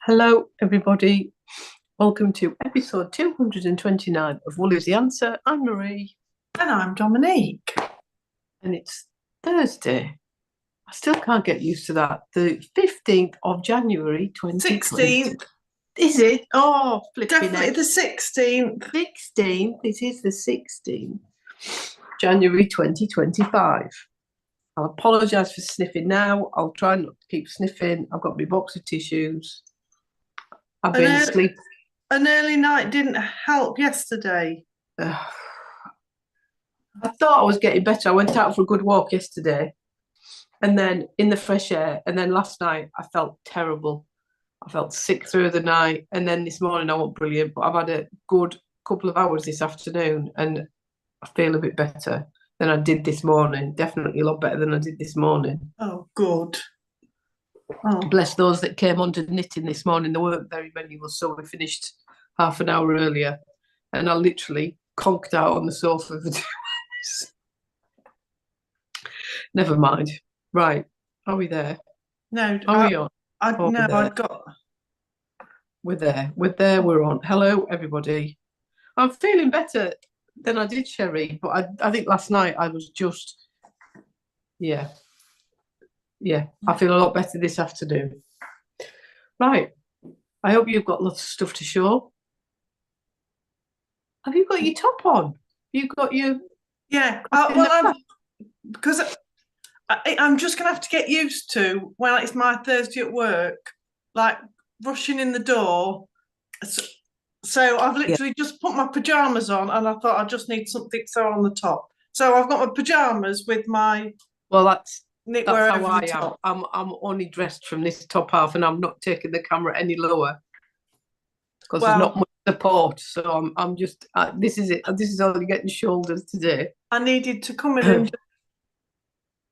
Hello, everybody. Welcome to episode 229 of Wool is the Answer. I'm Marie. And I'm Dominique. And it's Thursday. I still can't get used to that. The 15th of January, 2020. 16th. Is it? Oh, flipping Definitely heck. the 16th. 16th. It is the 16th. January 2025. I'll apologise for sniffing now. I'll try not to keep sniffing. I've got my box of tissues. I've been asleep. An early night didn't help yesterday. I thought I was getting better. I went out for a good walk yesterday and then in the fresh air. And then last night I felt terrible. I felt sick through the night. And then this morning I wasn't brilliant, but I've had a good couple of hours this afternoon and I feel a bit better than I did this morning. Definitely a lot better than I did this morning. Oh, good. Oh. Bless those that came under knitting this morning. There weren't very many of us, so we finished half an hour earlier. And I literally conked out on the sofa for 2 hours. Never mind. Right. Are we there? No. Are we on? I've got... We're there. We're on. Hello, everybody. I'm feeling better than I did, Sherry. But I think last night I was just... Yeah, I feel a lot better this afternoon. Right. I hope you've got lots of stuff to show. Have you got your top on? You've got your... Yeah. Because I'm just going to have to get used to when it's my Thursday at work, like rushing in the door. So I've literally just put my pyjamas on and I thought I just need something to throw on the top. So I've got my pyjamas with my... Well, that's how I am. I'm only dressed from this top half and I'm not taking the camera any lower because there's not much support. So I'm just, this is it. This is only getting shoulders today. I needed to come in and just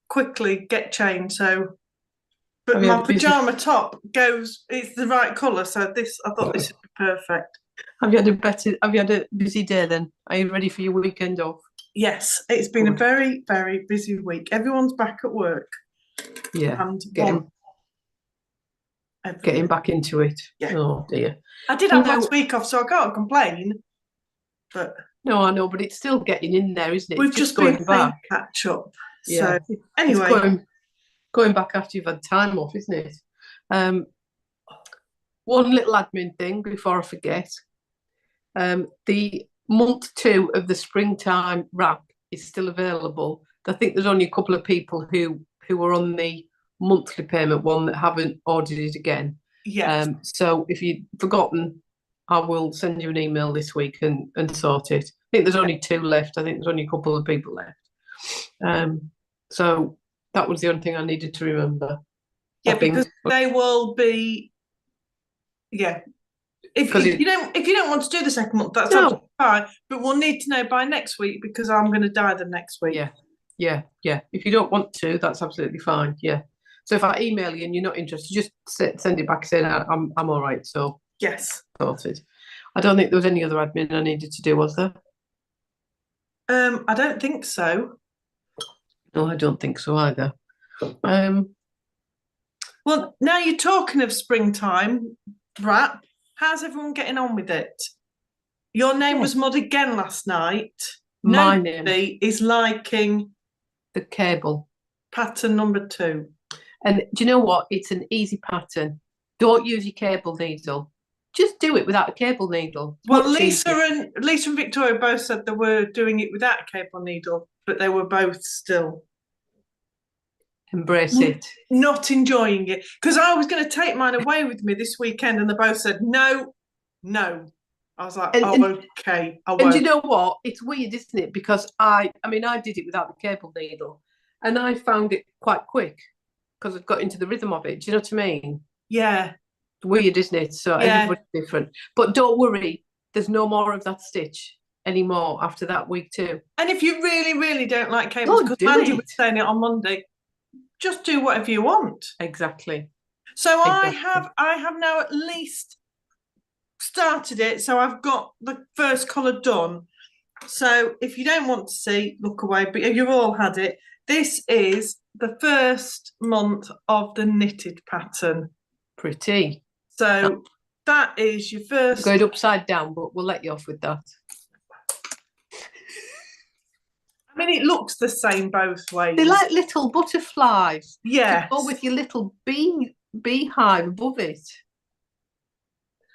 quickly get changed. But my pyjama top it's the right colour. So I thought this would be perfect. Have you had a busy day then? Are you ready for your weekend off? Yes, it's been a very, very busy week. Everyone's back at work. Yeah, and getting back into it. Yeah. Oh dear. I did have last week off, so I can't complain. But no, I know, but it's still getting in there, isn't it? We've just been back catch up. Yeah. So anyway, going back after you've had time off, isn't it? One little admin thing before I forget. The month 2 of the springtime wrap is still available. I think there's only a couple of people who are on the monthly payment one that haven't ordered it again. Yes. So if you've forgotten, I will send you an email this week and sort it. I think there's only 2 left. I think there's only a couple of people left. So that was the only thing I needed to remember. Yeah, because they will be. Yeah. If you don't want to do the second month, that's absolutely fine. But we'll need to know by next week because I'm going to die the next week. Yeah. If you don't want to, that's absolutely fine. Yeah. So if I email you and you're not interested, just send it back saying I'm all right. So yes, sorted. I don't think there was any other admin I needed to do, was there? I don't think so. No, I don't think so either. Well, now you're talking of springtime wrap. How's everyone getting on with it? Your name was mud again last night. My name is liking the cable pattern number 2. And do you know what? It's an easy pattern. Don't use your cable needle. Just do it without a cable needle. Well, Lisa and Victoria both said they were doing it without a cable needle, but they were both still embrace it. Not enjoying it. Because I was going to take mine away with me this weekend and they both said, no. I was like, okay, I won't. And you know what? It's weird, isn't it? Because I did it without the cable needle and I found it quite quick because I've got into the rhythm of it. Do you know what I mean? Yeah. It's weird, isn't it? So everybody's different. But don't worry, there's no more of that stitch anymore after that week 2. And if you really, really don't like cables, because Mandy was saying it on Monday, just do whatever you want. Exactly. So I have now at least started it. So I've got the first colour done. So if you don't want to see, look away. But you've all had it. This is the first month of the knitted pattern. Pretty. So that is your first. Going upside down, but we'll let you off with that. I mean, it looks the same both ways. They're like little butterflies. Yeah. To go with your little beehive above it.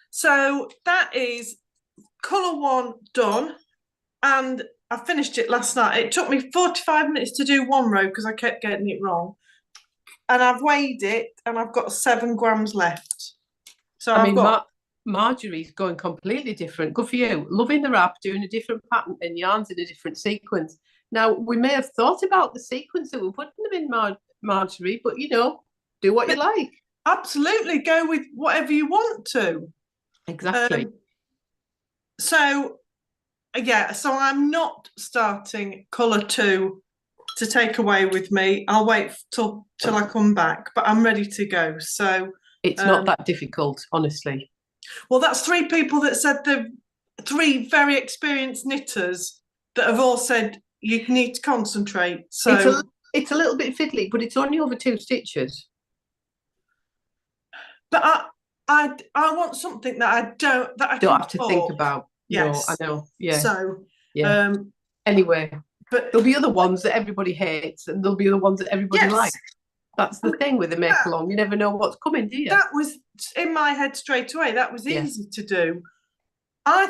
So that is colour one done, and I finished it last night. It took me 45 minutes to do one row because I kept getting it wrong, and I've weighed it and I've got 7 grams left. So I mean, Marjorie's going completely different. Good for you. Loving the wrap, doing a different pattern and yarns in a different sequence. Now, we may have thought about the sequence that we're putting them in, Marjorie, but, you know, do what you like. Absolutely. Go with whatever you want to. Exactly. So I'm not starting colour 2 to take away with me. I'll wait till I come back, but I'm ready to go. So it's not that difficult, honestly. Well, that's 3 people that said, the 3 very experienced knitters that have all said you need to concentrate. So it's a little bit fiddly, but it's only over 2 stitches. But I want something that I don't have to think about. Yes, no, I know. Yeah. So anyway, but there'll be other ones that everybody hates, and there'll be other ones that everybody likes. That's the thing with the make along. You never know what's coming, do you? That was in my head straight away. That was easy to do. I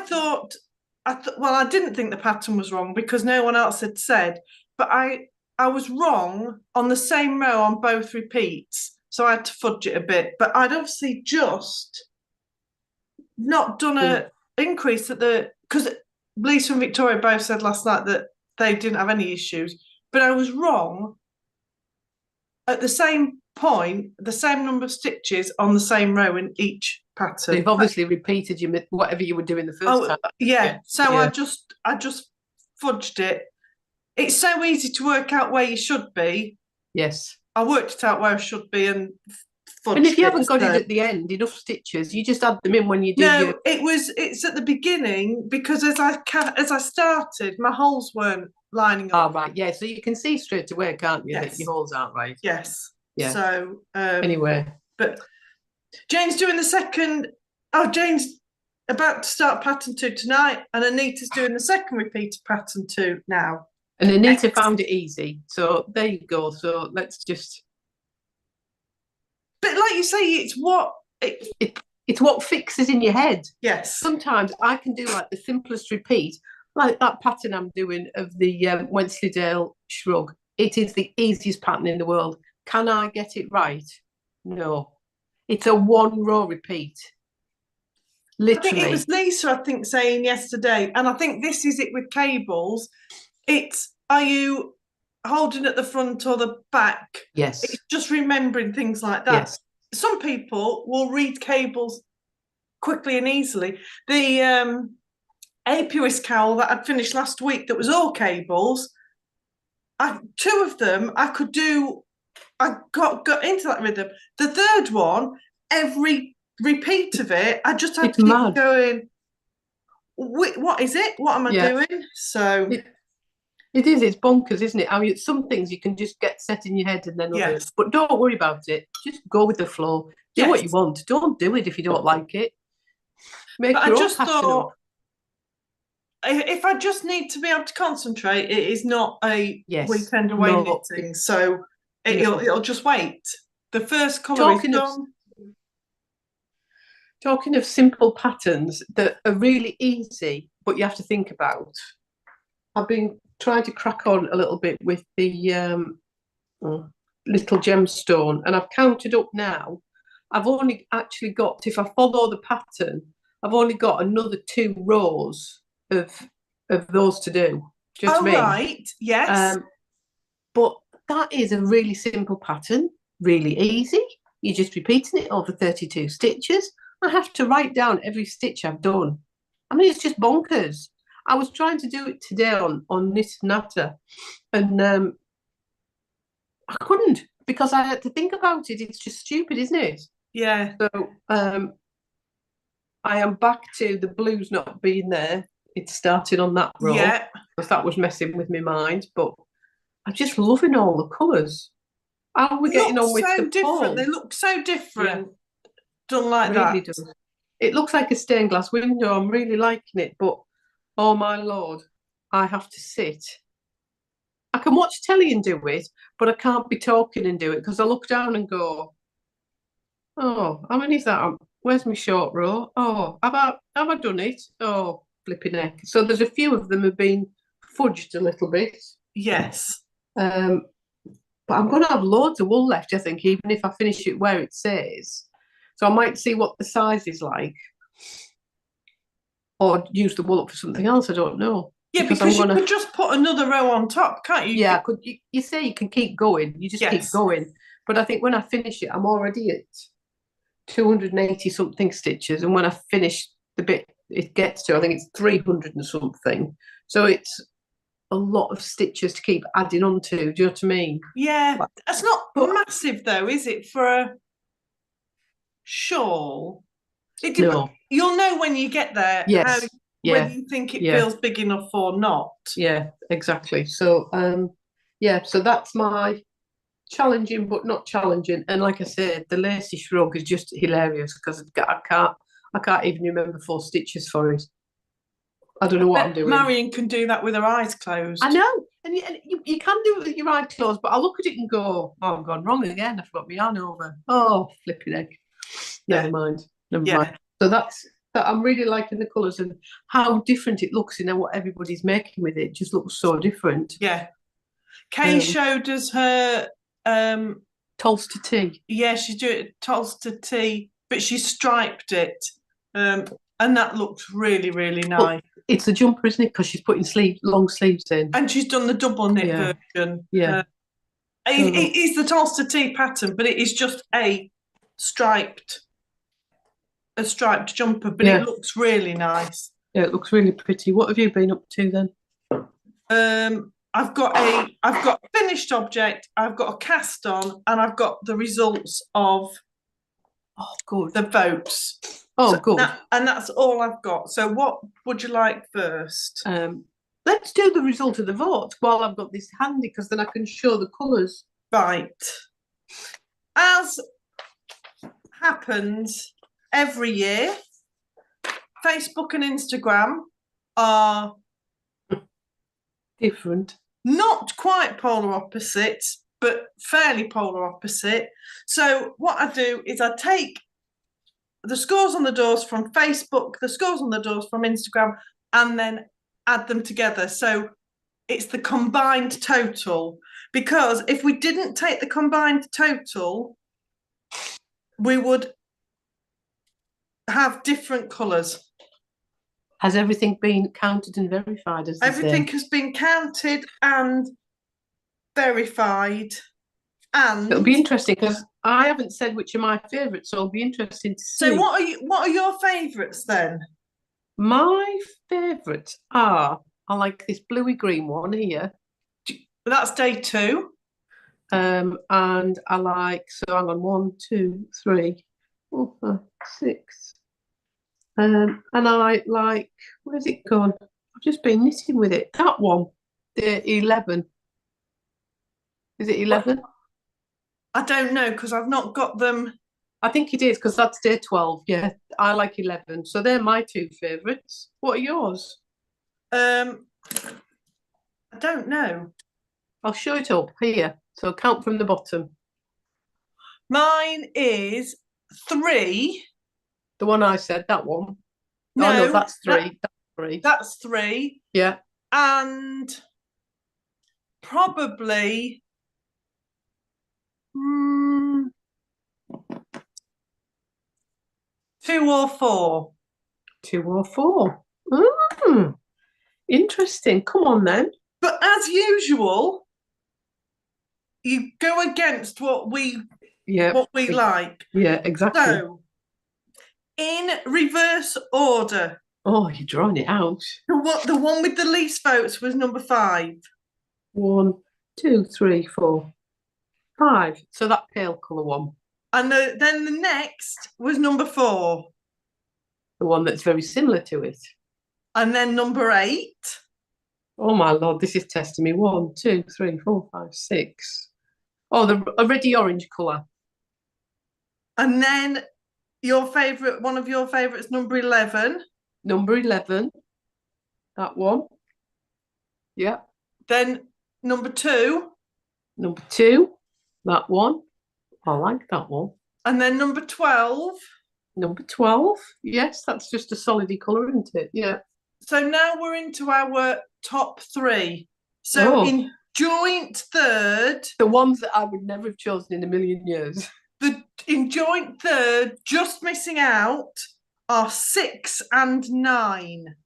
didn't think the pattern was wrong because no one else had said, but I was wrong on the same row on both repeats. So I had to fudge it a bit, but I'd obviously just not done an increase because Lisa and Victoria both said last night that they didn't have any issues, but I was wrong at the same point, the same number of stitches on the same row in each pattern. So you've obviously repeated whatever you were doing the first time. Yeah. So I just fudged it. It's so easy to work out where you should be. Yes. I worked it out where I should be and fudged it. And if you haven't got it at the end, enough stitches, you just add them in when you do. No, it's at the beginning because as I started, my holes weren't lining up. Oh, right, yeah. So you can see straight away, can't you, that your holes aren't right? Yes. Yeah. So anyway, but Jane's doing the second. Oh, Jane's about to start pattern 2 tonight, and Anita's doing the second repeat of pattern 2 now. And Anita found it easy, so there you go. So let's just. But like you say, it's what it's what fixes in your head. Yes. Sometimes I can do like the simplest repeat, like that pattern I'm doing of the Wensleydale shrug. It is the easiest pattern in the world. Can I get it right? No. It's a 1 row repeat. Literally. I think it was Lisa, saying yesterday, and I think this is it with cables. Are you holding at the front or the back? Yes. It's just remembering things like that. Yes. Some people will read cables quickly and easily. The Apiarist cowl that I'd finished last week that was all cables, 2 of them I could do. I got into that rhythm. The third one, every repeat of it, I just had to keep going. What is it? What am I doing? So it is. It's bonkers, isn't it? I mean, some things you can just get set in your head and then others. But don't worry about it. Just go with the flow. Do what you want. Don't do it if you don't like it. I just thought, if I just need to be able to concentrate, it is not a weekend away knitting. So it'll just wait. The first colour is done. Talking of simple patterns that are really easy, but you have to think about. I've been trying to crack on a little bit with the Little Gemstone, and I've counted up now. I've only actually got, if I follow the pattern, I've only got another 2 rows of those to do. Just right, yes. But that is a really simple pattern, really easy. You're just repeating it over 32 stitches. I have to write down every stitch I've done. I mean, it's just bonkers. I was trying to do it today on Knit Natter, and I couldn't because I had to think about it. It's just stupid, isn't it? Yeah. So I am back to the blues not being there. It's starting on that row. Yeah. Because that was messing with my mind. But I'm just loving all the colours. How are we getting on with the different? pole? They look so different. done like Really that. does. It looks like a stained glass window. I'm really liking it, but oh my lord, I have to sit. I can watch telly and do it, but I can't be talking and do it because I look down and go, oh, how many is that? Where's my short row? Oh, have I done it? Oh, flipping heck. So there's a few of them have been fudged a little bit. Yes. But I'm going to have loads of wool left, I think, even if I finish it where it says. So I might see what the size is like, or use the wool up for something else. I don't know. Yeah, because you could just put another row on top, can't you? Yeah, could you say you can keep going? You just keep going. But I think when I finish it, I'm already at 280 something stitches, and when I finish the bit it gets to, I think it's 300 and something. So it's a lot of stitches to keep adding on to. Do you know what I mean? Yeah, that's not massive though, is it, for a shawl? No. You'll know when you get there. Yes. Whether you think it feels big enough or not. Yeah, exactly. So so that's my challenging but not challenging. And like I said, the lacy shrug is just hilarious because I can't even remember 4 stitches for it. I don't know what I'm doing. Marion can do that with her eyes closed. I know, and you can do it with your eyes closed, but I look at it and go, oh, I've gone wrong again. I forgot my yarn over. Oh, flipping egg. Never mind. So that's that. I'm really liking the colours and how different it looks. What everybody's making with it just looks so different. Yeah. Kay showed us her Tulster tea. Yeah, she's doing Tulster tea, but she striped it, and that looks really, really nice. Well, it's a jumper, isn't it? Because she's putting long sleeves in, and she's done the double knit version. Yeah, it is the Tulster tea pattern, but it is just a striped jumper, but it looks really nice. Yeah, it looks really pretty. What have you been up to then? I've got a finished object, I've got a cast on, and I've got the results of the votes. Good. And that's all I've got. So what would you like first? Let's do the result of the vote while I've got this handy, because then I can show the colours. Right. As happens every year, Facebook and Instagram are different. Not quite polar opposites, but fairly polar opposite. So what I do is I take the scores on the doors from Facebook, the scores on the doors from Instagram, and then add them together. So it's the combined total. Because if we didn't take the combined total, we would have different colours. Has everything been counted and verified? Everything has been counted and verified. And it'll be interesting because I haven't said which are my favourites, so it'll be interesting to see. So what are your favourites then? My favourites are, I like this bluey green one here. That's day 2. And I like, so hang on, 1, 2, 3, 4, 5, 6. And I like, where's it gone? I've just been knitting with it. That one, the 11. Is it 11? I don't know because I've not got them. I think it is because that's day 12. Yeah, I like 11. So they're my 2 favourites. What are yours? I don't know. I'll show it up here. So count from the bottom. Mine is 3. The one I said, that one. No, no, that's 3. That's 3. That's 3. Yeah. And probably 2 or 4. 2 or 4. Interesting. Come on then. But as usual, you go against what we like. Yeah, exactly. So in reverse order. Oh, you're drawing it out. The one with the least votes was number 5. 1, 2, 3, 4, 5. So that pale colour one. And then the next was number 4. The one that's very similar to it. And then number 8. Oh my lord, this is testing me. 1, 2, 3, 4, 5, 6. Oh, a reddy orange colour. And then Your favourite, one of your favourites, number 11. Number 11. That one. Yeah. Then number 2. Number 2. That one. I like that one. And then number 12. Number 12. Yes, that's just a solidy colour, isn't it? Yeah. So now we're into our top 3. So in joint third. The ones that I would never have chosen in a million years. In joint third, just missing out, are 6 and 9.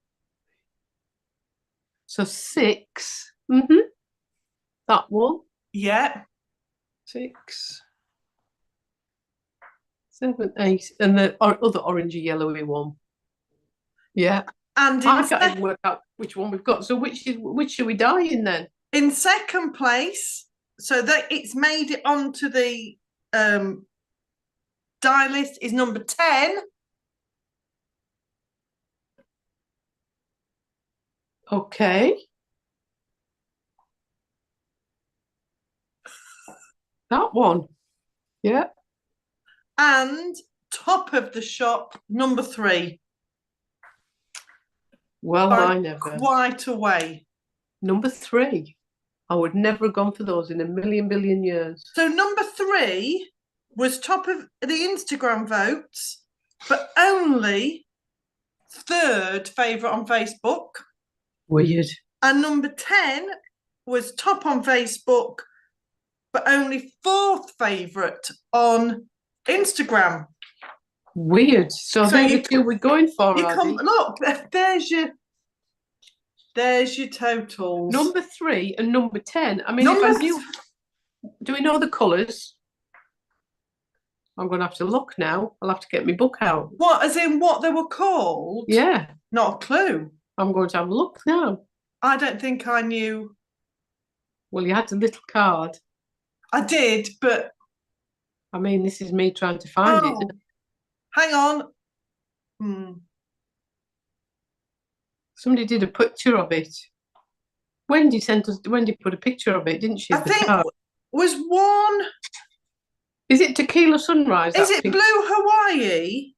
So 6. That one. Yeah. 6, 7, 8, and the other orangey yellowy one. Yeah. And I can't even work out which one we've got. So which should we die in then? In second place, so that it's made it onto the die list, is number 10. Okay. That one. Yeah. And top of the shop, number 3. Well, I never. Quite a way. Number 3. I would never have gone for those in a million billion years. So number 3 was top of the Instagram votes, but only 3rd favourite on Facebook. Weird. And number 10 was top on Facebook, but only 4th favourite on Instagram. Weird. So they're the 2 we're going for. Look, there's your totals. Number 3 and number 10. I mean, if I knew, do we know the colours? I'm going to have to look now. I'll have to get my book out. What, as in what they were called? Yeah. Not a clue. I'm going to have a look now. I don't think I knew. Well, you had a little card. I did, but... I mean, this is me trying to find it. Hang on. Somebody did a picture of it. Wendy put a picture of it, didn't she? I think was one... Is it Tequila Sunrise? Is it Blue Hawaii?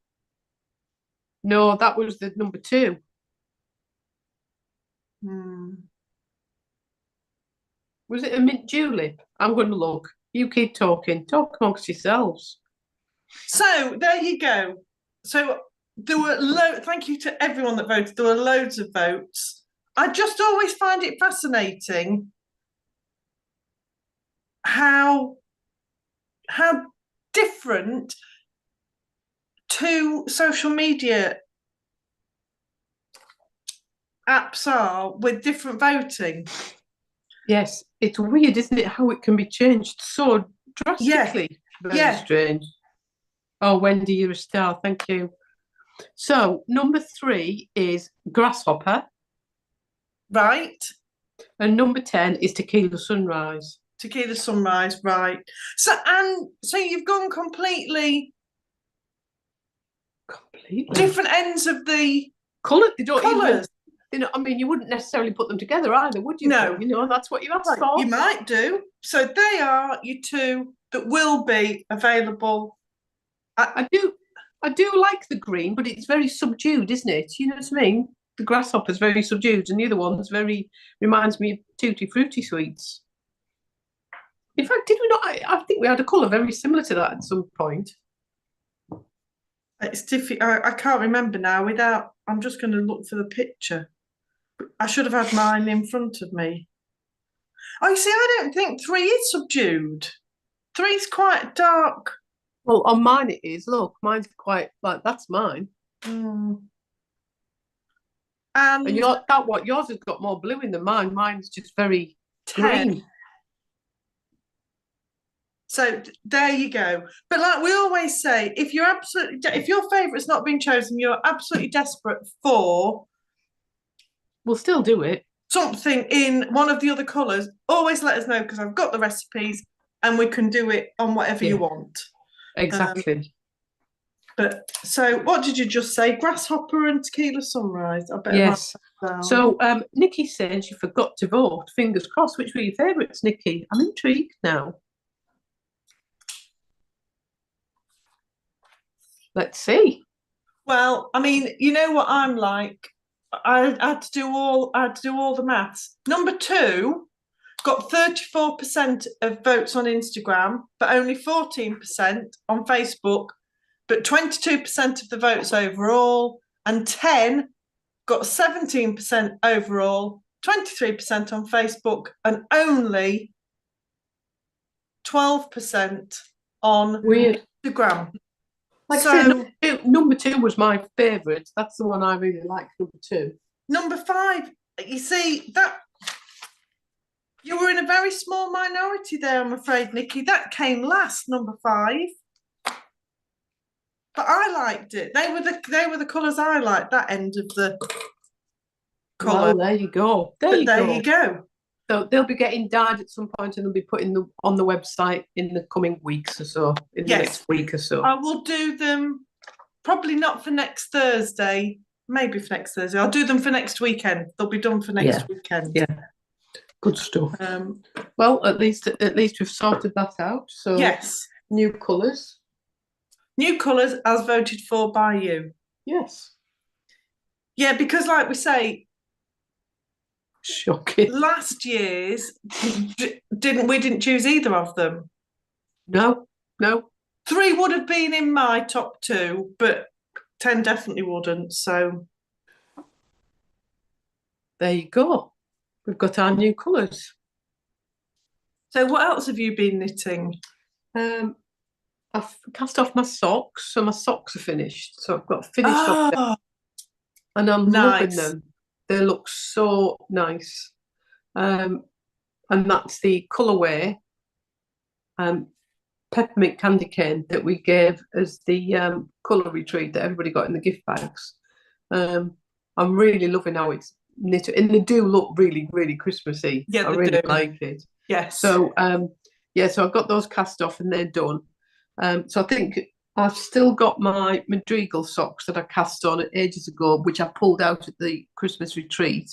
No, that was the number 2. Was it a mint julep? I'm going to look. You keep talking. Talk amongst yourselves. So there you go. So there were thank you to everyone that voted. There were loads of votes. I just always find it fascinating how different 2 social media apps are with different voting. Yes, it's weird, isn't it, how it can be changed so drastically. Very strange. Oh, Wendy, you're a star. Thank you. So number 3 is Grasshopper. Right. And number 10 is Tequila Sunrise. Tequila Sunrise, right. So you've gone completely different ends of the colours. I mean, you wouldn't necessarily put them together either, would you? No. That's what you asked for. You might do. So they are your 2 that will be available. I do like the green, but it's very subdued, isn't it? You know what I mean? The Grasshopper's very subdued, and the other one's reminds me of Tutti Frutti sweets. In fact, did we not? I think we had a colour very similar to that at some point. It's difficult. I can't remember now. I'm just going to look for the picture. I should have had mine in front of me. Oh, you see, I don't think 3 is subdued. 3 is quite dark. Well, on mine it is. Look, mine's quite like that's mine. And yours has got more blue in than mine. Mine's just very green. So there you go. But like we always say, if your favourite's not been chosen, you're absolutely desperate for. We'll still do it. Something in one of the other colours. Always let us know, because I've got the recipes and we can do it on whatever you want. Exactly. But so, what did you just say? Grasshopper and Tequila Sunrise. I bet. Yes. So Nikki says you forgot to vote. Fingers crossed. Which were your favourites, Nikki? I'm intrigued now. Let's see. Well, I mean, you know what I'm like. I had to do all the maths. Number 2 got 34% of votes on Instagram, but only 14% on Facebook, but 22% of the votes overall, and 10 got 17% overall, 23% on Facebook, and only 12% on Weird. Instagram. Like I said, number 2 was my favourite. That's the one I really liked, number 2. Number 5, you see, that you were in a very small minority there, I'm afraid, Nikki. That came last, number 5. But I liked it. They were the colours I liked, that end of the colour. Well, there you go. There you go. So they'll be getting dyed at some point, and they'll be putting them on the website in the coming weeks or so, in the next week or so. I will do them, probably not for next Thursday, maybe for next Thursday. I'll do them for next weekend. They'll be done for next weekend. Yeah, good stuff. Well, at least we've sorted that out. So yes, new colours. New colours as voted for by you. Yes. Yeah, because like we say, shocking. Last year's didn't choose either of them. No. 3 would have been in my top 2, but 10 definitely wouldn't. So there you go. We've got our new colours. So what else have you been knitting? I've cast off my socks, so my socks are finished. So I've got finished off, and I'm loving them. They look so nice. And that's the colourway Peppermint Candycane that we gave as the colour retreat that everybody got in the gift bags. I'm really loving how it's knit, and they do look really, really Christmassy. Yeah, I really like it. Yes. So so I've got those cast off and they're done. So I think I've still got my Madrigal socks that I cast on ages ago, which I pulled out at the Christmas retreat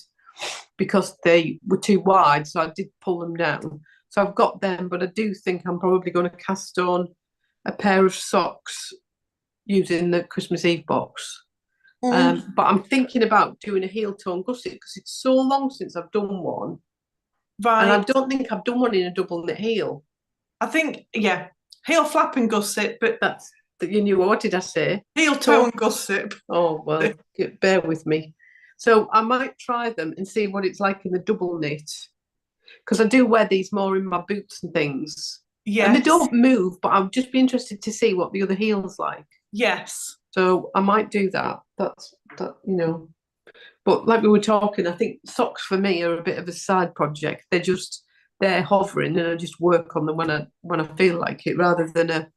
because they were too wide. So I did pull them down. So I've got them, but I do think I'm probably going to cast on a pair of socks using the Christmas Eve box. But I'm thinking about doing a heel tone gusset because it's so long since I've done one. Right. And I don't think I've done one in a double knit heel. I think, heel flap and gusset, but that's you knew. What did I say? Heel tone gusset. Oh well, bear with me. So I might try them and see what it's like in the double knit, because I do wear these more in my boots and things. Yeah, and they don't move, but I'll just be interested to see what the other heel's like. Yes. So I might do that. That's that, you know. But like we were talking, I think socks for me are a bit of a side project. They're hovering, and I just work on them when I feel like it, rather than a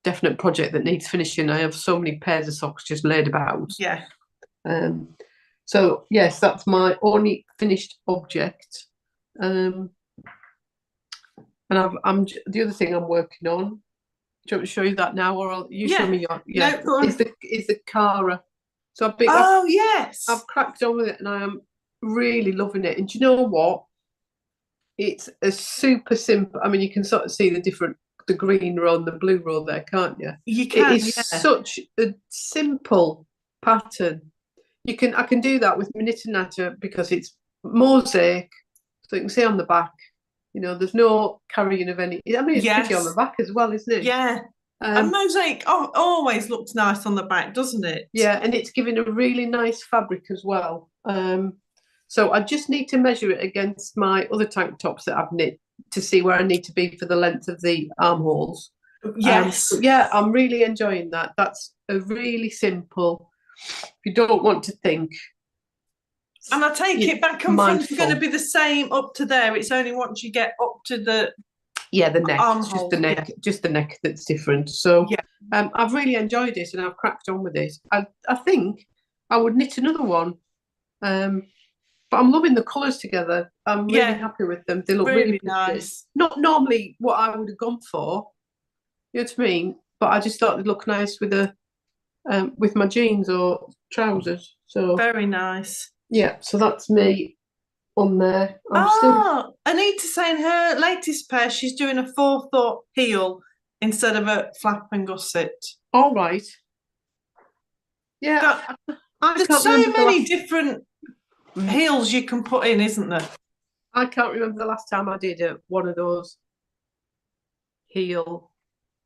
definite project that needs finishing. I have so many pairs of socks just laid about. Yeah. So yes, that's my only finished object. And I'm the other thing I'm working on. Do you want me to show you that now, or you show me your? Yeah, no, is the Cara. So I've cracked on with it, and I am really loving it. And do you know what? It's a super simple. I mean, you can sort of see the green row and the blue row there, can't you? You can. It is such a simple pattern. I can do that with my knit and natter because it's mosaic, so you can see on the back. You know, there's no carrying of any. I mean, it's pretty on the back as well, isn't it? Yeah. And mosaic always looks nice on the back, doesn't it? Yeah, and it's giving a really nice fabric as well. So I just need to measure it against my other tank tops that I've knit to see where I need to be for the length of the armholes. Yes. I'm really enjoying that. That's a really simple. If you don't want to think. And I take it back and front are going to be the same up to there. It's only once you get up to the the neck. Armhole. Just the neck that's different. So I've really enjoyed it, and I've cracked on with it. I think I would knit another one. But I'm loving the colours together. I'm really happy with them. They look really nice. Not normally what I would have gone for. You know what I mean? But I just thought they'd look nice with my jeans or trousers. So very nice. Yeah, so that's me on there. Anita's saying her latest pair, she's doing a forethought heel instead of a flap and gusset. All right. Yeah. There's so many different heels you can put in, isn't there? I can't remember the last time I did one of those heel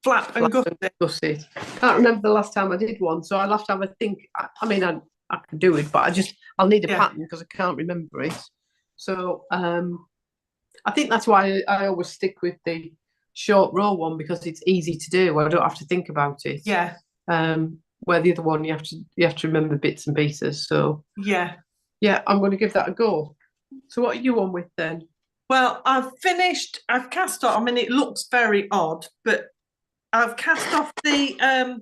flap and gusset. Can't remember the last time I did one, so I'll have to have a think. I mean, I can do it, but I'll need a pattern because I can't remember it. So I think that's why I always stick with the short row one, because it's easy to do. I don't have to think about it. Yeah. Where the other one you have to remember bits and pieces. So yeah, I'm going to give that a go. So what are you on with then? Well, I've cast off. I mean, it looks very odd, but I've cast off the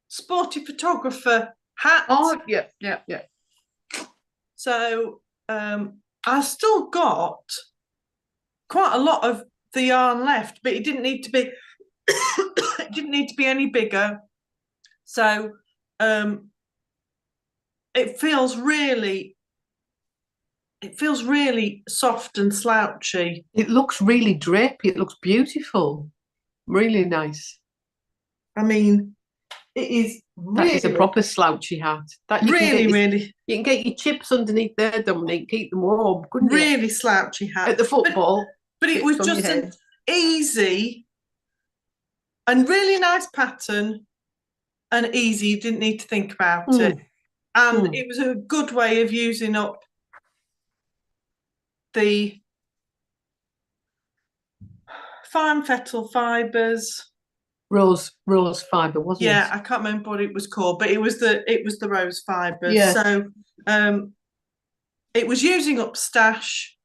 Sporty Photographer Hat. Oh, yeah. So I've still got quite a lot of the yarn left, but it didn't need to be it didn't need to be any bigger. So it feels really soft and slouchy. It looks really drapey. It looks beautiful. Really nice. I mean, it is really... That is a proper slouchy hat. That you can get your chips underneath there, Dominique. Keep them warm, couldn't you? Really slouchy hat. At the football. But it was just an easy and really nice pattern, and easy. You didn't need to think about it. And it was a good way of using up the Fine Fettle Fibres. Rose fibre, wasn't it? Yeah, I can't remember what it was called, but it was the rose fibres. Yeah. So it was using up stash.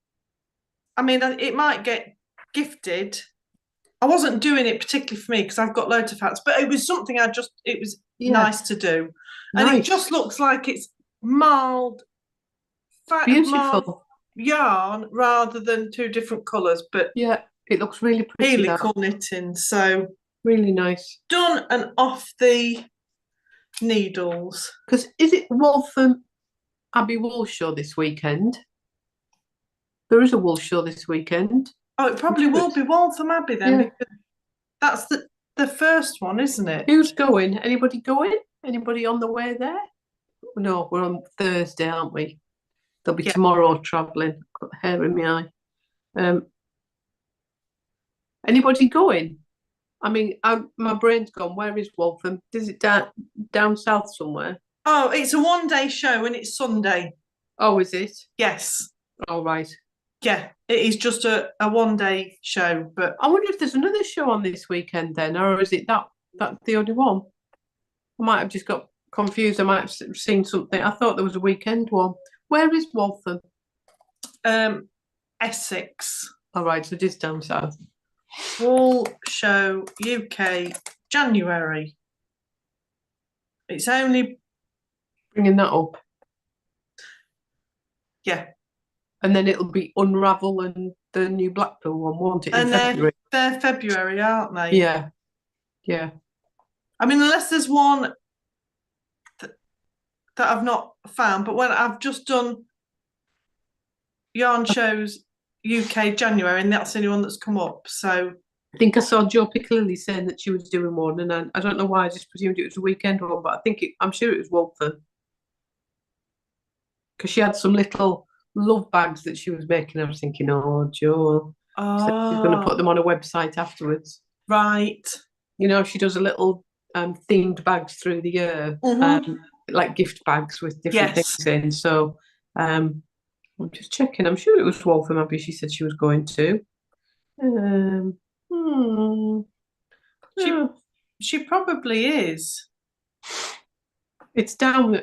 I mean, it might get gifted. I wasn't doing it particularly for me because I've got loads of hats, but it was something it was nice to do. And it just looks like it's mild, beautiful yarn rather than two different colours. But yeah, it looks really pretty. Really cool knitting. So really nice. Done and off the needles. Because is it Waltham Abbey Wool Show this weekend? There is a wool show this weekend. Oh, it probably will be Waltham Abbey then, because that's the first one, isn't it? Who's going? Anybody going? Anybody on the way there? No, we're on Thursday, aren't we? There'll be tomorrow travelling. Got hair in my eye. Anybody going? I mean, my brain's gone. Where is Waltham? Is it down south somewhere? Oh, it's a one-day show and it's Sunday. Oh, is it? Yes. All right. Yeah, it is just a one-day show. But I wonder if there's another show on this weekend then, or is it that's the only one? I might have just got confused. I might have seen something. I thought there was a weekend one. Where is Waltham? Essex. All right, so just down south. Wool Show UK January. It's only bringing that up. Yeah. And then it'll be Unravel and the new Blackpool one, won't it? And they're February, aren't they? Yeah. Yeah. I mean, unless there's one that I've not found, but when I've just done yarn shows UK January, and that's the only one that's come up. So I think I saw Jo Piccalilli saying that she was doing one, and I don't know why. I just presumed it was a weekend one, but I'm sure it was Waltham, because she had some little love bags that she was making. I was thinking, oh, Jo, she's going to put them on a website afterwards, right? You know, she does a little themed bags through the year, like gift bags with different things in. So I'm just checking. I'm sure it was Waltham Abbey. She said she was going to. She probably is. It's down.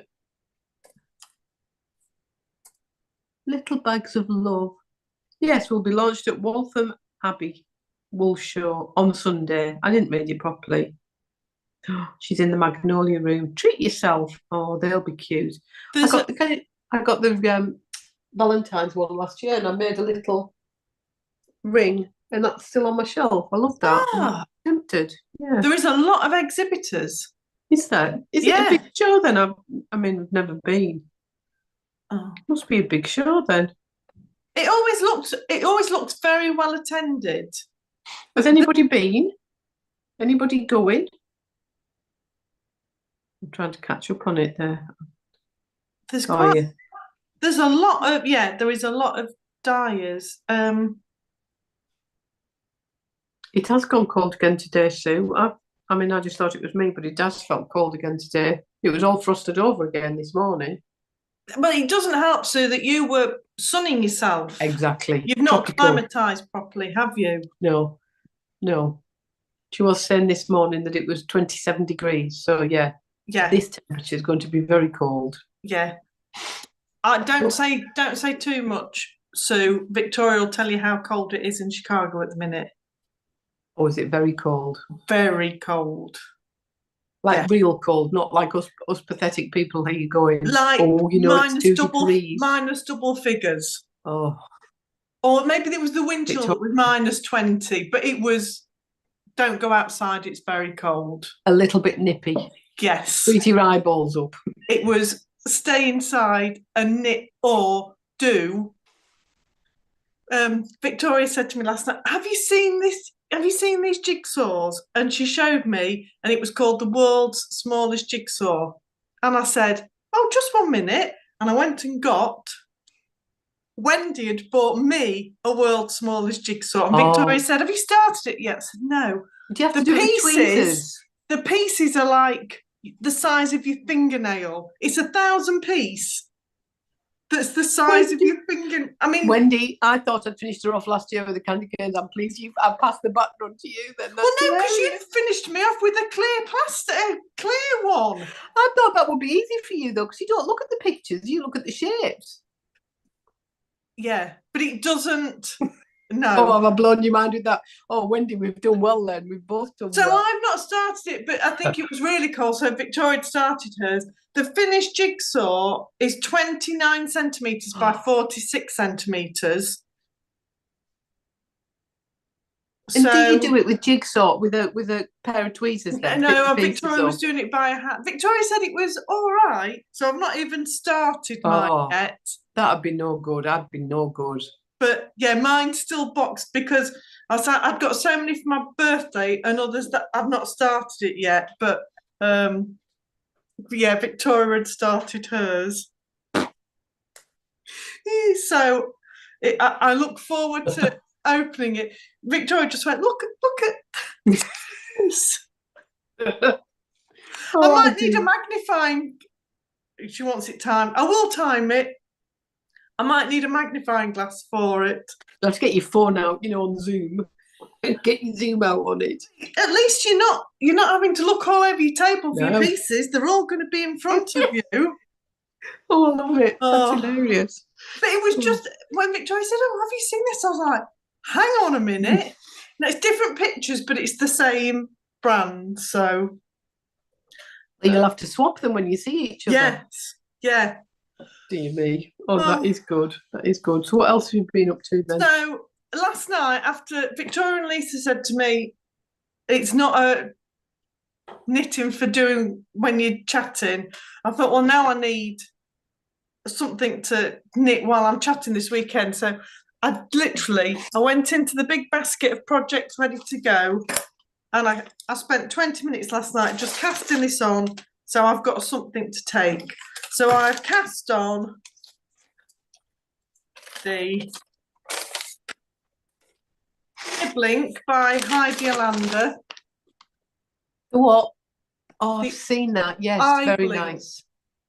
Little Bags of Love. Yes, will be launched at Waltham Abbey Wool Show on Sunday. I didn't read it properly. She's in the Magnolia Room. Treat yourself. Oh, they'll be cute. I got the Valentine's one last year, and I made a little ring, and that's still on my shelf. I love that. I'm tempted. Yeah. There is a lot of exhibitors. Is there? Is it a big show then? I mean, I've never been. Oh. Must be a big show then. It always looks very well attended. Has anybody been? Anybody going? I'm trying to catch up on it there. There's Oh, quite. yeah. There's a lot of there is a lot of dyers. It has gone cold again today, Sue. I mean, I just thought it was me, but it does felt cold again today. It was all frosted over again this morning. But it doesn't help, Sue, that you were sunning yourself. Exactly. You've not Tropical. climatised properly, have you? No. She was saying this morning that it was 27 degrees. So yeah, this temperature is going to be very cold. Yeah. Don't say too much, Sue. Victoria will tell you how cold it is in Chicago at the minute. Or is it very cold? Very cold. Like real cold, not like us pathetic people here going, like, it's 2 degrees. Minus double figures. Oh. Or maybe there was the wind chill that was minus 20, but it was, don't go outside, it's very cold. A little bit nippy. Yes. Beat your eyeballs up. It was stay inside and knit or do. Victoria said to me last night, have you seen this? Have you seen these jigsaws? And she showed me, and it was called the world's smallest jigsaw. And I said, oh, just 1 minute. And I went and got, Wendy had bought me a world's smallest jigsaw. And Victoria said, have you started it yet? I said, no. Do you have to do tweezers? The pieces are like the size of your fingernail. It's 1,000 piece. That's the size of your finger. I mean, Wendy, I thought I'd finished her off last year with the candy canes. I'm pleased I passed the baton to you then. Well, no, because you finished me off with a clear one. I thought that would be easy for you though, because you don't look at the pictures, you look at the shapes. Yeah, but it doesn't. No. Oh, have I blown your mind with that? Oh, Wendy, we've done well then. We've both done well. So I've not started it, but I think it was really cool. So Victoria started hers. The finished jigsaw is 29 centimetres by 46 centimetres. And do you do it with jigsaw, with a pair of tweezers then? No, Victoria was doing it by a hat. Victoria said it was all right. So I've not even started mine yet. That'd be no good. I'd be no good. But yeah, mine's still boxed because I've got so many for my birthday and others that I've not started it yet. But yeah, Victoria had started hers. So I look forward to opening it. Victoria just went, look at this. I might need a magnifying. She wants it timed. I will time it. I might need a magnifying glass for it. You'll have to get your phone out, on Zoom. Get your Zoom out on it. At least you're not having to look all over your table for your pieces. They're all going to be in front of you. Oh, I love it. That's hilarious. But it was just when Victoria said, "Oh, have you seen this?" I was like, "Hang on a minute." Now it's different pictures, but it's the same brand. So you'll have to swap them when you see each other. Yes. Yeah. Dear me. Oh, that is good. That is good. So what else have you been up to then? So last night, after Victoria and Lisa said to me, it's not a knitting for doing when you're chatting, I thought, well, now I need something to knit while I'm chatting this weekend. So I went into the big basket of projects ready to go, and I spent 20 minutes last night just casting this on, so I've got something to take. So I've cast on the Eyeblink by Heidi Alander. What? Oh, I've seen that. Yes, Eyeblink. Very nice.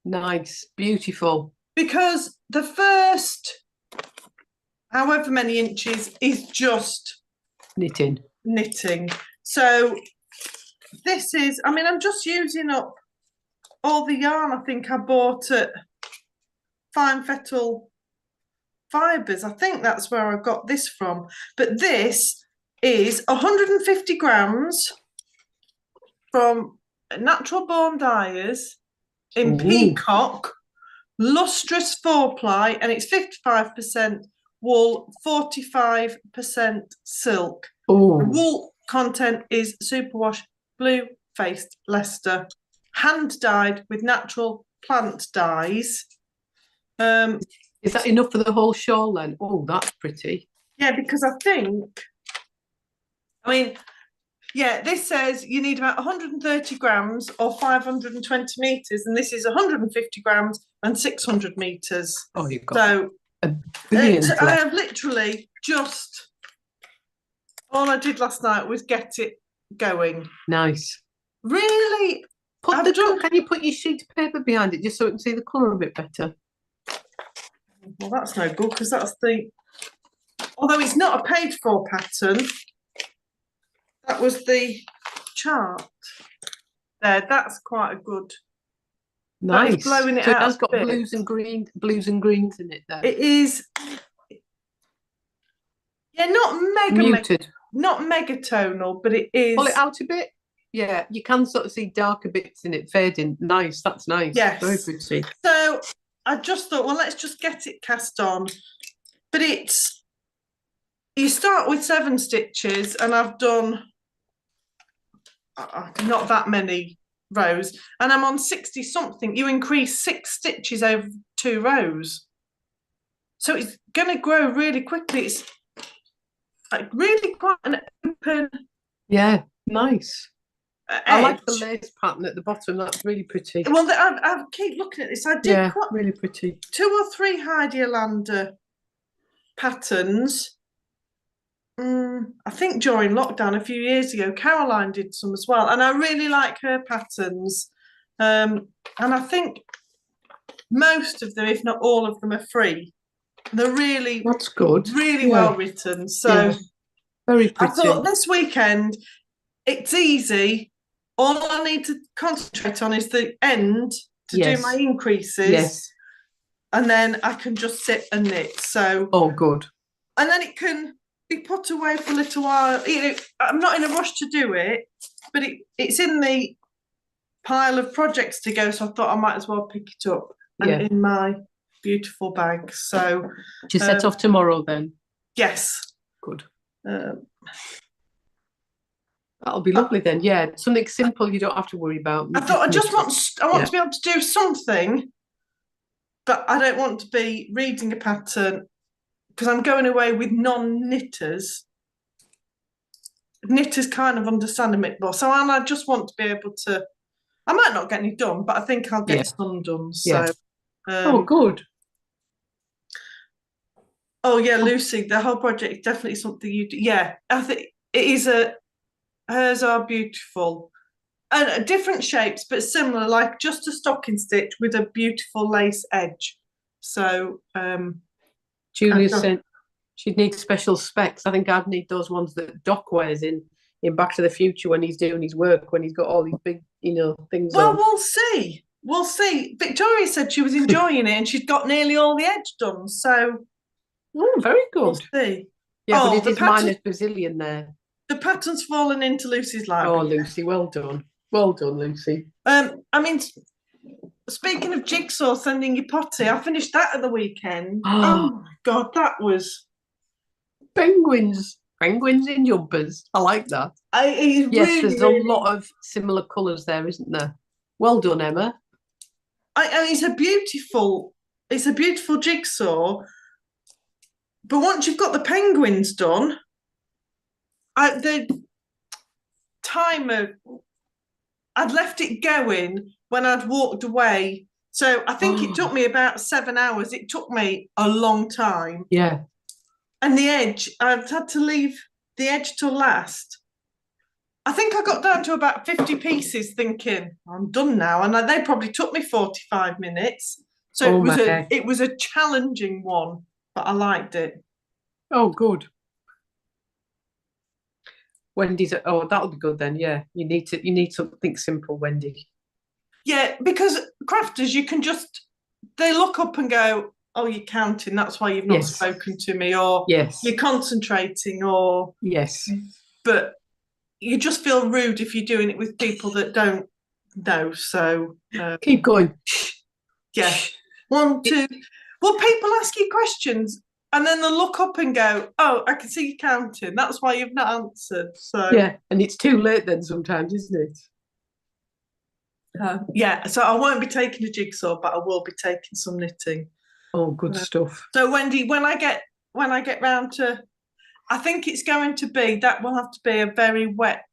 Nice, beautiful. Because the first however many inches is just knitting. So this is, I'm just using up all the yarn I think I bought at Fine Fettle Fibres. I think that's where I got this from. But this is 150 grams from Natural Born Dyers in Peacock, lustrous 4-ply, and it's 55% wool, 45% silk. Ooh. The wool content is superwash blue-faced Leicester, hand-dyed with natural plant dyes. Is that enough for the whole shawl then? Oh, that's pretty. Yeah, because I think, Yeah, this says you need about 130 grams or 520 meters, and this is 150 grams and 600 meters. Oh, you've got so a billion I left. have literally just all I did last night was get it going. Nice. Really? Can you put your sheet of paper behind it just so we can see the colour a bit better? Well, that's no good because that's the. Although it's not a page 4 pattern, that was the chart. There, that's quite a good. Nice. Blowing it so out. It has got blues and greens in it there. It is. Yeah, not muted. Not megatonal, but it is. Pull it out a bit. Yeah, you can sort of see darker bits in it fading. Nice, that's nice. Yes. Very pretty. So I just thought, well, let's just get it cast on. But you start with 7 stitches, and I've done not that many rows, and I'm on 60 something. You increase 6 stitches over 2 rows. So it's going to grow really quickly. It's like really quite an open. Yeah, nice. Edge. I like the lace pattern at the bottom. That's really pretty. Well, I keep looking at this. I did quite really pretty. 2 or 3 Heidi Alander patterns. I think during lockdown a few years ago, Caroline did some as well, and I really like her patterns. And I think most of them, if not all of them, are free. They're really that's good. Really well written. So very pretty. I thought this weekend it's easy. All I need to concentrate on is the end to do my increases. Yes. And then I can just sit and knit. So good. And then it can be put away for a little while. You know, I'm not in a rush to do it, but it's in the pile of projects to go. So I thought I might as well pick it up in my beautiful bag. So do you set off tomorrow then? Yes. Good. That'll be lovely then. Yeah, something simple you don't have to worry about. I thought I want to be able to do something, but I don't want to be reading a pattern because I'm going away with non-knitters. Knitters kind of understand a bit more. So I just want to be able to. I might not get any done, but I think I'll get some done. So. Good. Oh yeah, Lucy, the whole project is definitely something you do. Yeah, I think it is hers are beautiful. And different shapes, but similar, like just a stocking stitch with a beautiful lace edge. So Julia said she'd need special specs. I think I'd need those ones that Doc wears in Back to the Future when he's doing his work, when he's got all these big, things on. We'll see. We'll see. Victoria said she was enjoying it and she'd got nearly all the edge done. So very good. We'll see. Yeah, but it is minus Brazilian there. The pattern's fallen into Lucy's lap. Oh, Lucy, well done. Well done, Lucy. I mean, speaking of jigsaw sending you potty, I finished that at the weekend. Oh my God, that was... Penguins in jumpers. I like that. There's a lot of similar colours there, isn't there? Well done, Emma. It's a beautiful jigsaw. But once you've got the penguins done, the timer, I'd left it going when I'd walked away. So I think it took me about 7 hours. It took me a long time. Yeah. And the edge, I'd had to leave the edge till last. I think I got down to about 50 pieces thinking, I'm done now. And they probably took me 45 minutes. So it was a challenging one, but I liked it. Oh, good. Wendy's, that'll be good then. Yeah, you need something simple, Wendy. Yeah, because crafters, you can they look up and go, oh, you're counting, that's why you've not spoken to me, or you're concentrating, or but you just feel rude if you're doing it with people that don't know. So keep going. Yeah. 1, 2. Well, people ask you questions and then they'll look up and go, oh, I can see you counting. That's why you've not answered. So yeah, and it's too late then sometimes, isn't it? Yeah, so I won't be taking a jigsaw, but I will be taking some knitting. Oh, good stuff. So Wendy, when I get round to, I think it's going to be, that will have to be a very wet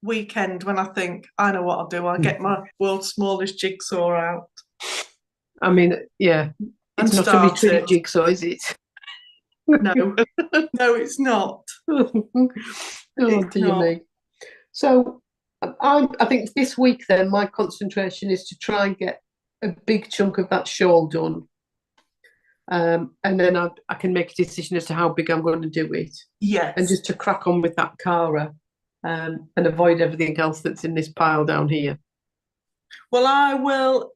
weekend when I think, I know what I'll do. I'll get my world's smallest jigsaw out. I mean, yeah, it's not a retreat jigsaw, is it? No, no, it's not. Oh, dear me. So I think this week then my concentration is to try and get a big chunk of that shawl done. And then I can make a decision as to how big I'm going to do it. Yes. And just to crack on with that Cara and avoid everything else that's in this pile down here. Well, I will,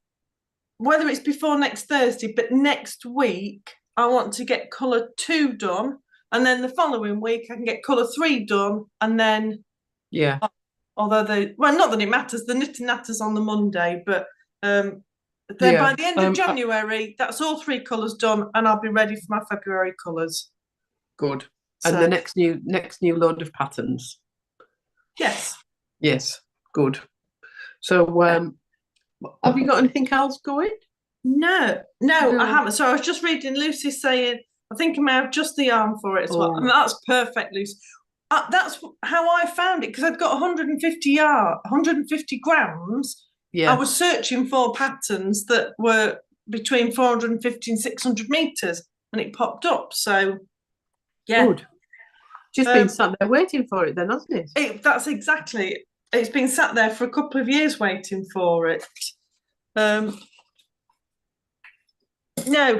whether it's before next Thursday, but next week, I want to get colour 2 done. And then the following week, I can get colour 3 done. And then, yeah. Although not that it matters, the knit and natters on the Monday, but then by the end of January, that's all 3 colours done, and I'll be ready for my February colours. Good. And the next new load of patterns. Yes. Yes. Good. So, have you got anything else going? No, I haven't. So I was just reading Lucy saying, I think I may have just the yarn for it as well. And that's perfect, Lucy. That's how I found it, because I'd got 150 grams. Yeah. I was searching for patterns that were between 450 and 600 meters, and it popped up. So, yeah. Good. Just been sat there waiting for it then, hasn't it? That's exactly. It's been sat there for a couple of years waiting for it. No,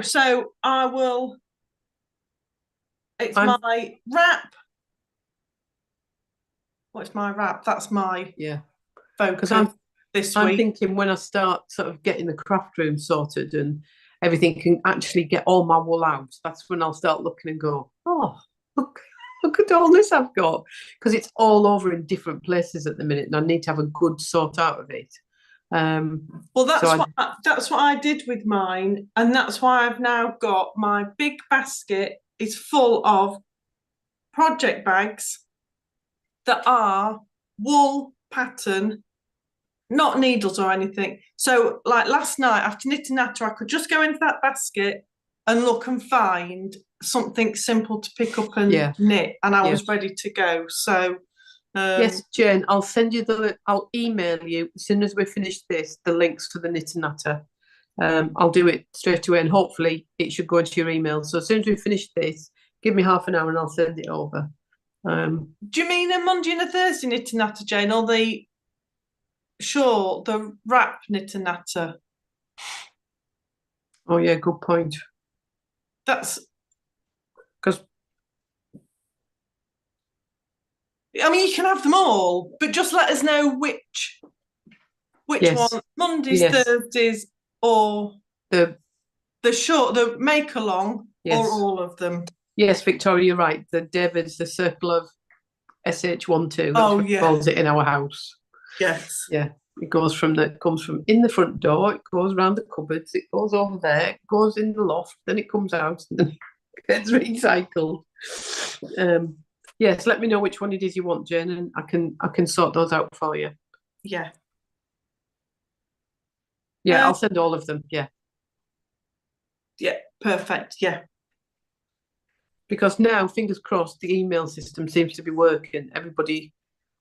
so I will. It's my wrap. What's my wrap? That's my focus this week. I'm thinking when I start sort of getting the craft room sorted and everything can actually get all my wool out, that's when I'll start looking and go, oh, look at all this I've got. Because it's all over in different places at the minute and I need to have a good sort out of it. Well, that's what I did with mine, and that's why I've now got my big basket is full of project bags that are wool pattern, not needles or anything. So, like last night after knit and natter, I could just go into that basket and look and find something simple to pick up and knit, and I was ready to go. So. Yes, Jane, I'll email you as soon as we finish this, the links to the knit and natter. I'll do it straight away and hopefully it should go into your email. So as soon as we finish this, give me half an hour and I'll send it over. Do you mean a Monday and a Thursday knit and natter, Jane, or the shawl, the wrap knit and natter? Oh yeah, good point. That's because I mean, you can have them all, but just let us know which one, Mondays, Thursdays, or the short, the make along, or all of them. Yes, Victoria, you're right. The David's the circle of SH12. That's what calls it in our house. Yes. Yeah. It comes from in the front door, it goes around the cupboards, it goes over there, it goes in the loft, then it comes out and then it gets recycled. Yes, let me know which one it is you want, Jane, and I can sort those out for you. Yeah. Yeah, I'll send all of them, yeah. Yeah, perfect, yeah. Because now, fingers crossed, the email system seems to be working.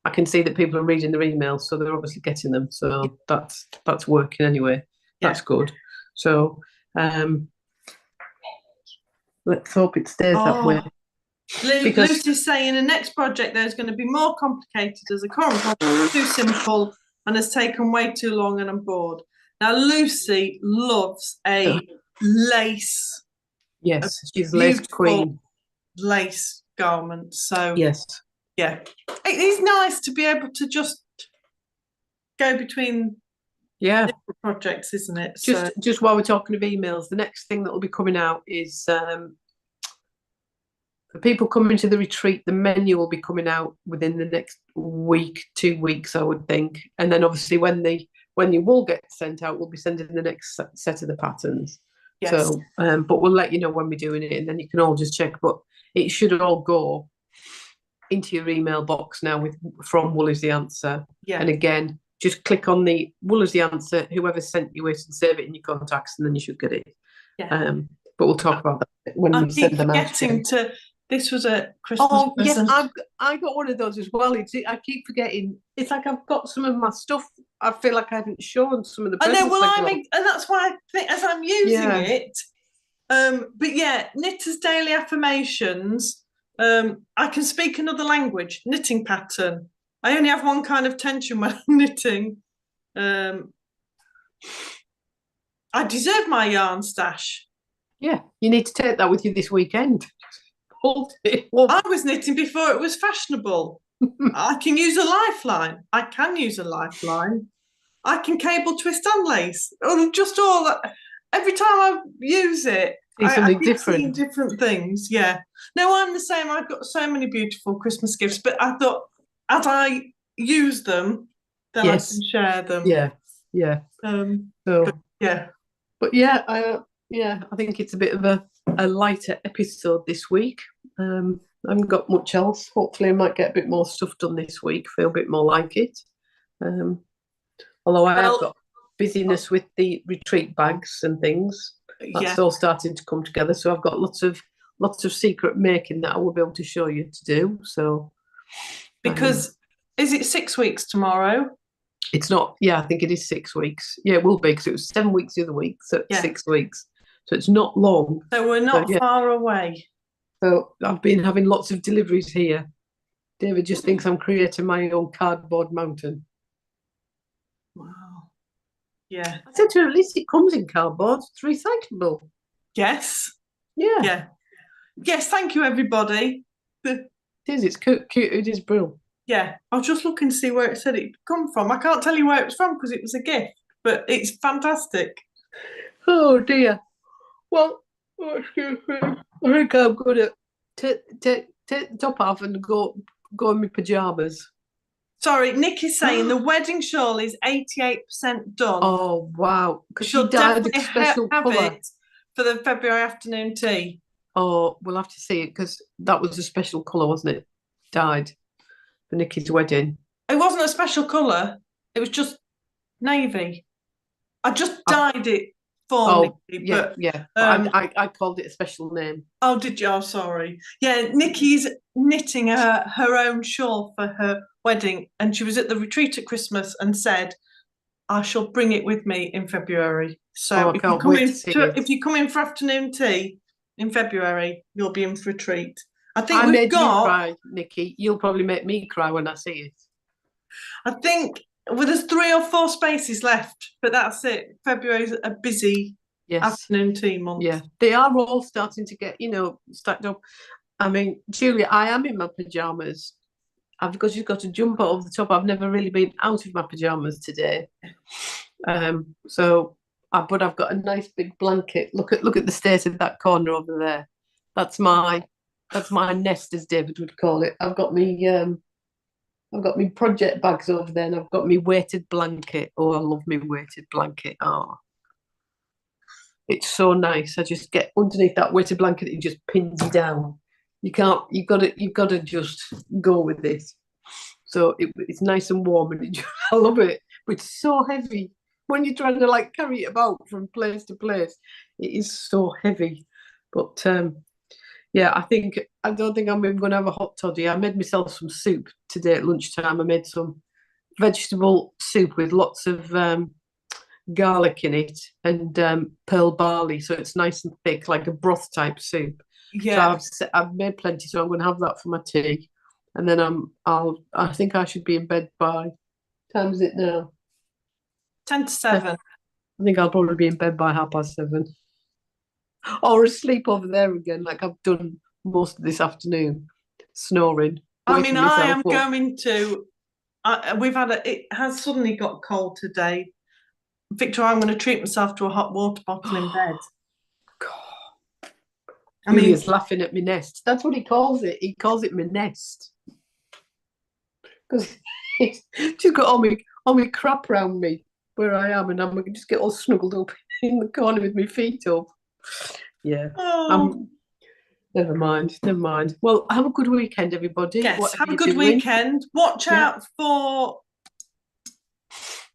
I can see that people are reading their emails, so they're obviously getting them. So that's working anyway. That's good. So let's hope it stays that way. Lucy's saying the next project there's going to be more complicated as the current project is too simple and has taken way too long and I'm bored. Now Lucy loves a lace. Yes, she's lace queen. Lace garment. So yes. Yeah. It is nice to be able to just go between different projects, isn't it? Just while we're talking of emails, the next thing that will be coming out is for people coming to the retreat, the menu will be coming out within the next week, 2 weeks, I would think. And then obviously when the wool gets sent out, we'll be sending the next set of the patterns. Yes. So, but we'll let you know when we're doing it, and then you can all just check. But it should all go into your email box now from Wool is the Answer. Yeah. And again, just click on the Wool is the Answer, whoever sent you it, and save it in your contacts, and then you should get it. Yeah. But we'll talk about that when we send them out. This was a Christmas yes, present. I got one of those as well. I keep forgetting. It's like I've got some of my stuff. I feel like I haven't shown some of the I know. presents I Well, got. and that's why I think as I'm using Yeah. it. But yeah, Knitter's Daily Affirmations. I can speak another language. Knitting pattern. I only have one kind of tension when I'm knitting. I deserve my yarn stash. Yeah, you need to take that with you this weekend. Hold it. I was knitting before it was fashionable. I can use a lifeline. I can use a lifeline. I can cable twist and lace. Just all that. Every time I use it, I keep seeing different things. Yeah. No, I'm the same. I've got so many beautiful Christmas gifts, but I thought as I use them, then I can share them. Yeah. But yeah. But yeah, I think it's a bit of a lighter episode this week. I haven't got much else. Hopefully I might get a bit more stuff done this week, feel a bit more like it. Although I have got busyness with the retreat bags and things. That's all starting to come together. So I've got lots of secret making that I will be able to show you to do. So because is it 6 weeks tomorrow? It's not. Yeah, I think it is 6 weeks. Yeah, it will be because it was 7 weeks the other week. So 6 weeks. So it's not long. So we're not far away. So I've been having lots of deliveries here. David just thinks I'm creating my own cardboard mountain. Wow. Yeah. I said to her, at least it comes in cardboard. It's recyclable. Yes. Yeah. Yeah. Yes, thank you, everybody. It is. It's cute. It is brilliant. Yeah. I was just looking to see where it said it come from. I can't tell you where it was from because it was a gift, but it's fantastic. Oh, dear. Well, excuse me. I think I'm going to take the top off and go in my pyjamas. Sorry, Nick is saying the wedding shawl is 88% done. Oh, wow. Because she'll definitely have it for the February afternoon tea. Oh, we'll have to see it because that was a special colour, wasn't it? Dyed for Nikki's wedding. It wasn't a special colour. It was just navy. I just dyed it for Nikki. Yeah. I called it a special name. Oh, did you? Oh, sorry. Yeah, Nikki's knitting her own shawl for her wedding, and she was at the retreat at Christmas and said, I shall bring it with me in February. So if you come in for afternoon tea in February, you'll be in for a treat. I think you cry, Nikki. You'll probably make me cry when I see it. I think there's 3 or 4 spaces left, but that's it. February's a busy afternoon tea month. Yeah, they are all starting to get, stacked up. I mean, Julia, I am in my pyjamas. Because you've got to jump over the top. I've never really been out of my pyjamas today. But I've got a nice big blanket. Look at the state of that corner over there. That's my nest, as David would call it. I've got me project bags over there, and I've got me weighted blanket. Oh, I love me weighted blanket. Oh, it's so nice. I just get underneath that weighted blanket, it just pins you down. You've got to just go with this. So it's nice and warm, and I love it. But it's so heavy when you're trying to carry it about from place to place. It is so heavy. But I don't think I'm even going to have a hot toddy. I made myself some soup today at lunchtime. I made some vegetable soup with lots of garlic in it and pearl barley, so it's nice and thick, like a broth type soup. Yeah. So I've made plenty, so I'm going to have that for my tea, and then I think I should be in bed by. Time is it now? 10 to 7. I think I'll probably be in bed by 7:30, or asleep over there again, like I've done most of this afternoon, snoring. I mean, I am going to. It has suddenly got cold today, Victor. I'm going to treat myself to a hot water bottle in bed. He's laughing at my nest. That's what he calls it. He calls it my nest. Because he's just got all my crap around me where I am, and I'm going to just get all snuggled up in the corner with my feet up. Yeah. Never mind. Well, have a good weekend, everybody. Yes, have a good weekend. Watch out for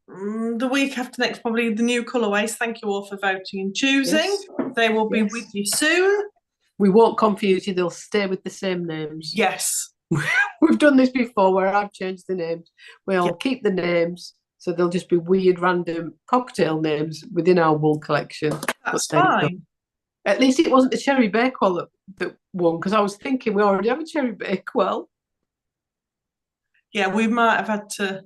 the week after next, probably the new colourways. Thank you all for voting and choosing. Yes. They will be with you soon. We won't confuse you. They'll stay with the same names. Yes. We've done this before where I've changed the names. We'll keep the names. So they'll just be weird, random cocktail names within our wool collection. That's fine. At least it wasn't the Cherry Bakewell that won, because I was thinking we already have a Cherry Bakewell. Yeah, we might have had to.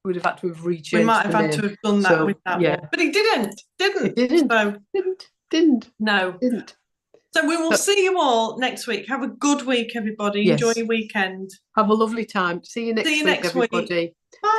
We'd have had to have rechanged. We might have had to have done that with that one, but it didn't. It didn't. So, didn't. No. Didn't. So we will see you all next week. Have a good week, everybody. Yes. Enjoy your weekend. Have a lovely time. See you next week, everybody. Bye.